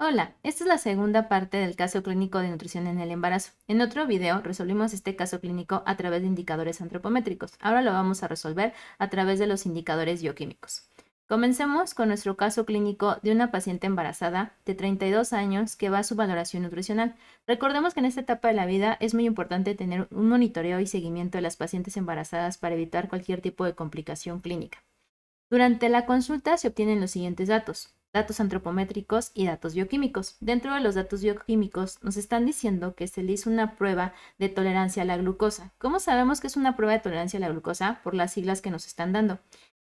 Hola, esta es la segunda parte del caso clínico de nutrición en el embarazo. En otro video resolvimos este caso clínico a través de indicadores antropométricos. Ahora lo vamos a resolver a través de los indicadores bioquímicos. Comencemos con nuestro caso clínico de una paciente embarazada de 32 años que va a su valoración nutricional. Recordemos que en esta etapa de la vida es muy importante tener un monitoreo y seguimiento de las pacientes embarazadas para evitar cualquier tipo de complicación clínica. Durante la consulta se obtienen los siguientes datos: datos antropométricos y datos bioquímicos. Dentro de los datos bioquímicos nos están diciendo que se le hizo una prueba de tolerancia a la glucosa. ¿Cómo sabemos que es una prueba de tolerancia a la glucosa? Por las siglas que nos están dando.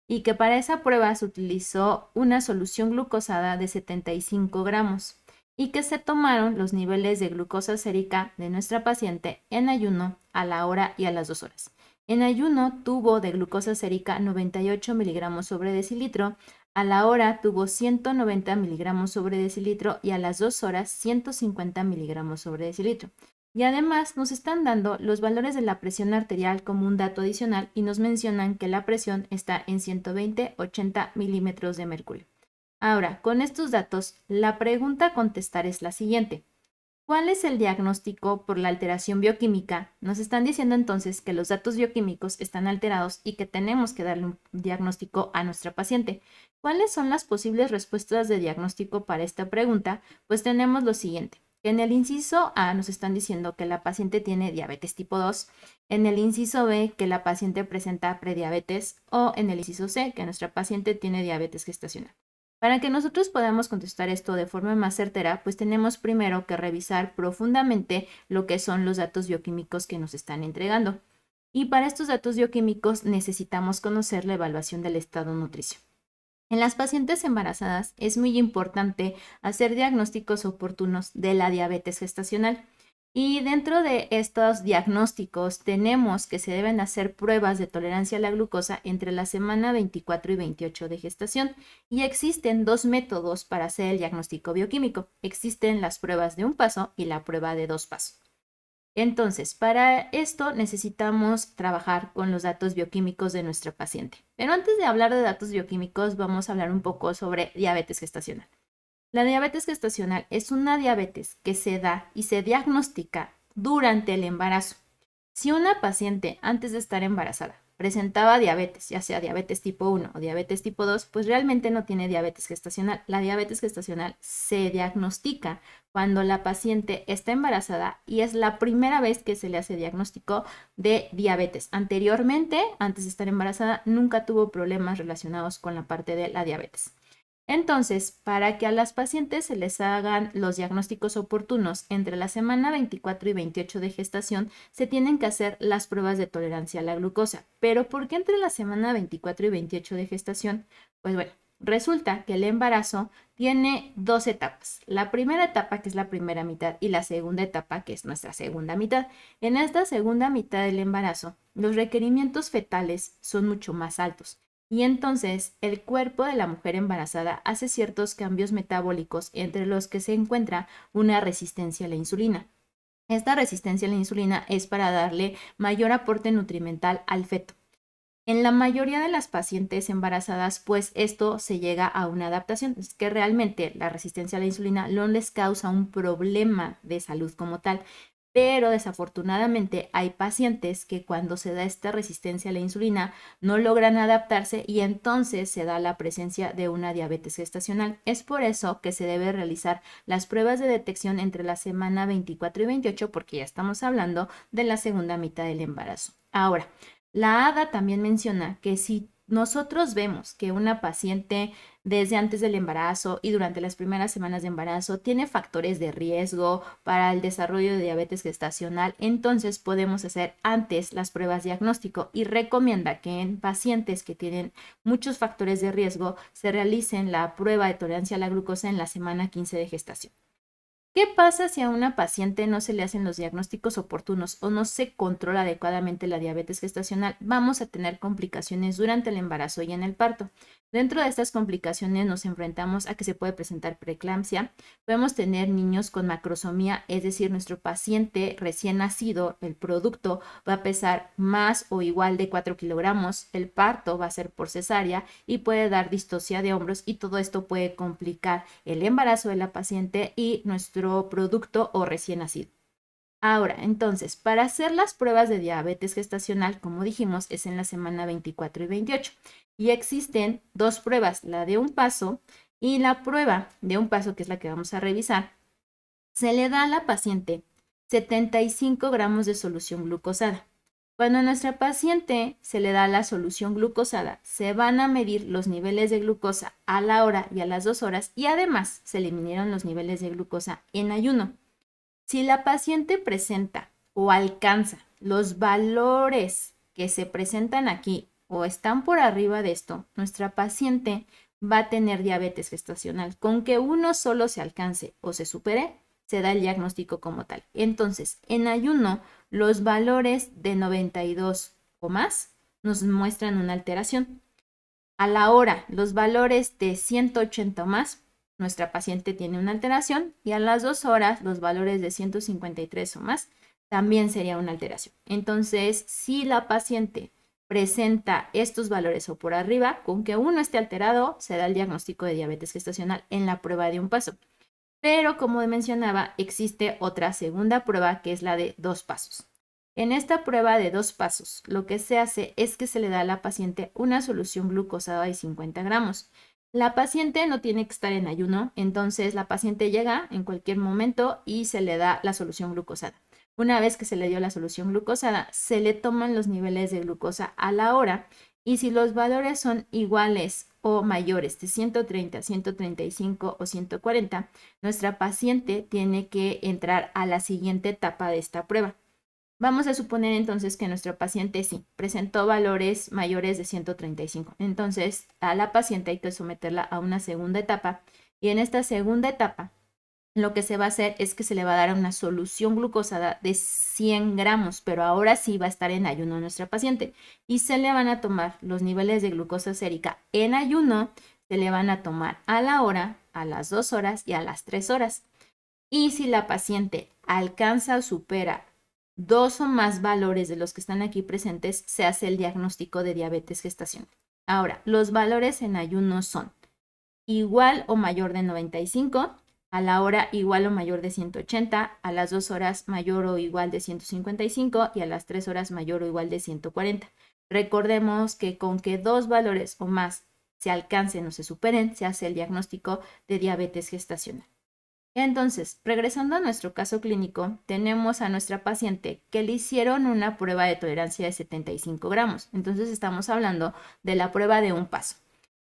Y que para esa prueba se utilizó una solución glucosada de 75 gramos y que se tomaron los niveles de glucosa sérica de nuestra paciente en ayuno, a la hora y a las 2 horas. En ayuno tuvo de glucosa sérica 98 miligramos sobre decilitro, a la hora tuvo 190 miligramos sobre decilitro y a las 2 horas 150 miligramos sobre decilitro. Y además nos están dando los valores de la presión arterial como un dato adicional y nos mencionan que la presión está en 120-80 milímetros de mercurio. Ahora, con estos datos, la pregunta a contestar es la siguiente: ¿cuál es el diagnóstico por la alteración bioquímica? Nos están diciendo entonces que los datos bioquímicos están alterados y que tenemos que darle un diagnóstico a nuestra paciente. ¿Cuáles son las posibles respuestas de diagnóstico para esta pregunta? Pues tenemos lo siguiente. En el inciso A nos están diciendo que la paciente tiene diabetes tipo 2, en el inciso B que la paciente presenta prediabetes o en el inciso C que nuestra paciente tiene diabetes gestacional. Para que nosotros podamos contestar esto de forma más certera, pues tenemos primero que revisar profundamente lo que son los datos bioquímicos que nos están entregando. Y para estos datos bioquímicos necesitamos conocer la evaluación del estado nutricio. En las pacientes embarazadas es muy importante hacer diagnósticos oportunos de la diabetes gestacional. Y dentro de estos diagnósticos tenemos que se deben hacer pruebas de tolerancia a la glucosa entre la semana 24 y 28 de gestación. Y existen dos métodos para hacer el diagnóstico bioquímico. Existen las pruebas de un paso y la prueba de 2 pasos. Entonces, para esto necesitamos trabajar con los datos bioquímicos de nuestra paciente. Pero antes de hablar de datos bioquímicos, vamos a hablar un poco sobre diabetes gestacional. La diabetes gestacional es una diabetes que se da y se diagnostica durante el embarazo. Si una paciente antes de estar embarazada presentaba diabetes, ya sea diabetes tipo 1 o diabetes tipo 2, pues realmente no tiene diabetes gestacional. La diabetes gestacional se diagnostica cuando la paciente está embarazada y es la primera vez que se le hace diagnóstico de diabetes. Anteriormente, antes de estar embarazada, nunca tuvo problemas relacionados con la parte de la diabetes. Entonces, para que a las pacientes se les hagan los diagnósticos oportunos entre la semana 24 y 28 de gestación, se tienen que hacer las pruebas de tolerancia a la glucosa. ¿Pero por qué entre la semana 24 y 28 de gestación? Pues bueno, resulta que el embarazo tiene dos etapas. La primera etapa, que es la primera mitad, y la segunda etapa, que es nuestra segunda mitad. En esta segunda mitad del embarazo, los requerimientos fetales son mucho más altos. Y entonces el cuerpo de la mujer embarazada hace ciertos cambios metabólicos entre los que se encuentra una resistencia a la insulina. Esta resistencia a la insulina es para darle mayor aporte nutrimental al feto. En la mayoría de las pacientes embarazadas, pues esto se llega a una adaptación, es que realmente la resistencia a la insulina no les causa un problema de salud como tal, pero desafortunadamente hay pacientes que cuando se da esta resistencia a la insulina no logran adaptarse y entonces se da la presencia de una diabetes gestacional. Es por eso que se debe realizar las pruebas de detección entre la semana 24 y 28 porque ya estamos hablando de la segunda mitad del embarazo. Ahora, la ADA también menciona que si nosotros vemos que una paciente desde antes del embarazo y durante las primeras semanas de embarazo tiene factores de riesgo para el desarrollo de diabetes gestacional, entonces podemos hacer antes las pruebas diagnóstico y recomienda que en pacientes que tienen muchos factores de riesgo se realicen la prueba de tolerancia a la glucosa en la semana 15 de gestación. ¿Qué pasa si a una paciente no se le hacen los diagnósticos oportunos o no se controla adecuadamente la diabetes gestacional? Vamos a tener complicaciones durante el embarazo y en el parto. Dentro de estas complicaciones nos enfrentamos a que se puede presentar preeclampsia, podemos tener niños con macrosomía, es decir, nuestro paciente recién nacido, el producto va a pesar más o igual de 4 kilogramos, el parto va a ser por cesárea y puede dar distocia de hombros y todo esto puede complicar el embarazo de la paciente y nuestro producto o recién nacido. Ahora, entonces, para hacer las pruebas de diabetes gestacional, como dijimos, es en la semana 24 y 28. Y existen dos pruebas, la de un paso y la prueba de un paso, que es la que vamos a revisar. Se le da a la paciente 75 gramos de solución glucosada. Cuando a nuestra paciente se le da la solución glucosada, se van a medir los niveles de glucosa a la hora y a las 2 horas y además se eliminan los niveles de glucosa en ayuno. Si la paciente presenta o alcanza los valores que se presentan aquí o están por arriba de esto, nuestra paciente va a tener diabetes gestacional. Con que uno solo se alcance o se supere, se da el diagnóstico como tal. Entonces, en ayuno, los valores de 92 o más nos muestran una alteración. A la hora, los valores de 180 o más, nuestra paciente tiene una alteración y a las 2 horas, los valores de 153 o más, también sería una alteración. Entonces, si la paciente presenta estos valores o por arriba, con que uno esté alterado, se da el diagnóstico de diabetes gestacional en la prueba de un paso. Pero como mencionaba, existe otra segunda prueba que es la de 2 pasos. En esta prueba de 2 pasos, lo que se hace es que se le da a la paciente una solución glucosada de 50 gramos. La paciente no tiene que estar en ayuno, entonces la paciente llega en cualquier momento y se le da la solución glucosada. Una vez que se le dio la solución glucosada, se le toman los niveles de glucosa a la hora y si los valores son iguales o mayores de 130, 135 o 140, nuestra paciente tiene que entrar a la siguiente etapa de esta prueba. Vamos a suponer entonces que nuestra paciente sí presentó valores mayores de 135. Entonces, a la paciente hay que someterla a una segunda etapa y en esta segunda etapa lo que se va a hacer es que se le va a dar una solución glucosada de 100 gramos, pero ahora sí va a estar en ayuno nuestra paciente y se le van a tomar los niveles de glucosa sérica en ayuno, se le van a tomar a la hora, a las 2 horas y a las 3 horas. Y si la paciente alcanza o supera 2 o más valores de los que están aquí presentes, se hace el diagnóstico de diabetes gestacional. Ahora, los valores en ayuno son igual o mayor de 95, a la hora igual o mayor de 180, a las 2 horas mayor o igual de 155 y a las 3 horas mayor o igual de 140. Recordemos que con que 2 valores o más se alcancen o se superen, se hace el diagnóstico de diabetes gestacional. Entonces, regresando a nuestro caso clínico, tenemos a nuestra paciente que le hicieron una prueba de tolerancia de 75 gramos. Entonces, estamos hablando de la prueba de un paso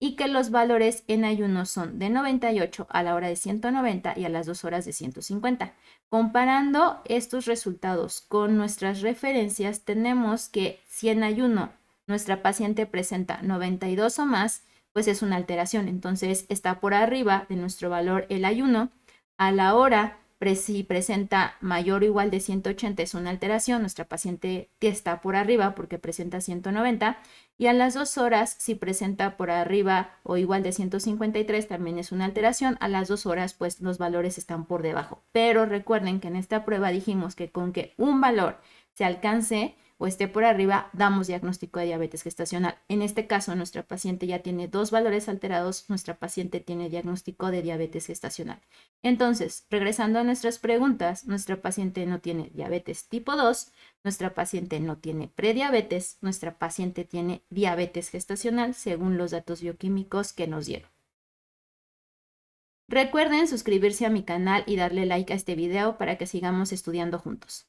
y que los valores en ayuno son de 98 a la hora de 190 y a las 2 horas de 150. Comparando estos resultados con nuestras referencias, tenemos que si en ayuno nuestra paciente presenta 92 o más, pues es una alteración. Entonces, está por arriba de nuestro valor el ayuno. A la hora, si presenta mayor o igual de 180 es una alteración, nuestra paciente está por arriba porque presenta 190 y a las 2 horas si presenta por arriba o igual de 153 también es una alteración, a las 2 horas pues los valores están por debajo. Pero recuerden que en esta prueba dijimos que con que un valor se alcance o esté por arriba, damos diagnóstico de diabetes gestacional. En este caso, nuestra paciente ya tiene 2 valores alterados, nuestra paciente tiene diagnóstico de diabetes gestacional. Entonces, regresando a nuestras preguntas, nuestra paciente no tiene diabetes tipo 2, nuestra paciente no tiene prediabetes, nuestra paciente tiene diabetes gestacional según los datos bioquímicos que nos dieron. Recuerden suscribirse a mi canal y darle like a este video para que sigamos estudiando juntos.